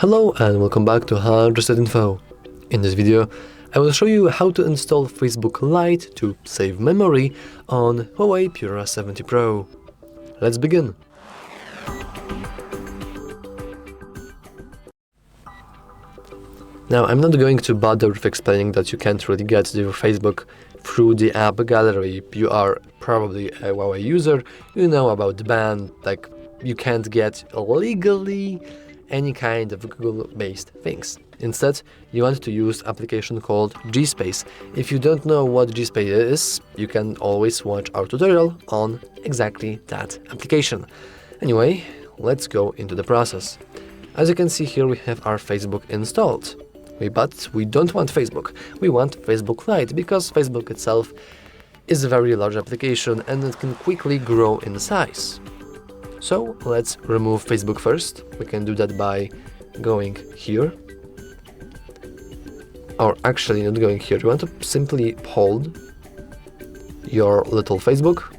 Hello and welcome back to hardreset.info. In this video, I will show you how to install Facebook Lite to save memory on HUAWEI Pura 70 Pro. Let's begin. Now, I'm not going to bother with explaining that you can't really get to your Facebook through the app gallery. You are probably a HUAWEI user, you know about the ban, like you can't get legally any kind of Google-based things. Instead, you want to use application called GSPACE. If you don't know what GSPACE is, you can always watch our tutorial on exactly that application. Anyway, let's go into the process. As you can see here, we have our Facebook installed. But we don't want Facebook. We want Facebook Lite because Facebook itself is a very large application and it can quickly grow in size. So let's remove Facebook first. We can do that by going here. Or actually not going here. You want to simply hold your little Facebook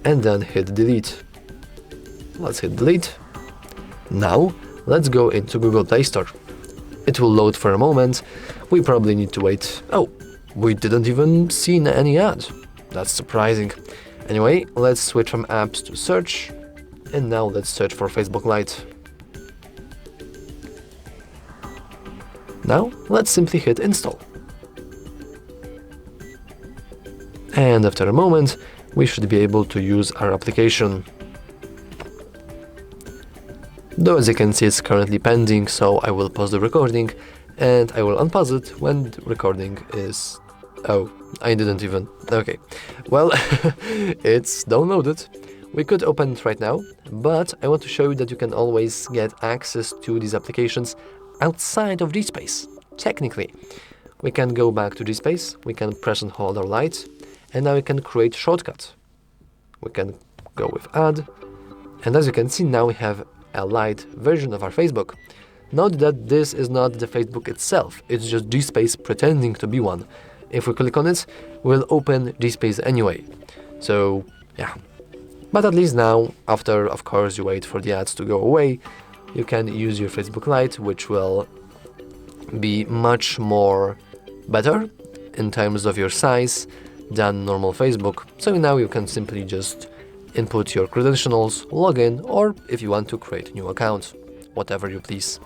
and then hit delete. Let's hit delete. Now let's go into Google Play Store. It will load for a moment. We probably need to wait. Oh, we didn't even see any ad. That's surprising. Anyway, let's switch from apps to search. And now let's search for Facebook Lite. Now let's simply hit install. And after a moment, we should be able to use our application. Though as you can see, it's currently pending, so I will pause the recording and I will unpause it when the recording is... Oh, I didn't even... Okay, well, it's downloaded. We could open it right now, but I want to show you that you can always get access to these applications outside of GSPACE. Technically, we can go back to GSPACE, we can press and hold our Lite, and now we can create shortcut. We can go with add, and as you can see, now we have a Lite version of our Facebook. Note that this is not the Facebook itself, it's just GSPACE pretending to be one. If we click on it, we'll open GSPACE anyway. So, yeah. But at least now, after, of course, you wait for the ads to go away, you can use your Facebook Lite, which will be much more better in terms of your size than normal Facebook. So now you can simply just input your credentials, log in, or if you want to create a new account, whatever you please.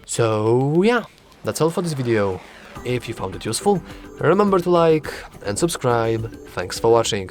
So yeah, that's all for this video. If you found it useful, remember to like and subscribe. Thanks for watching.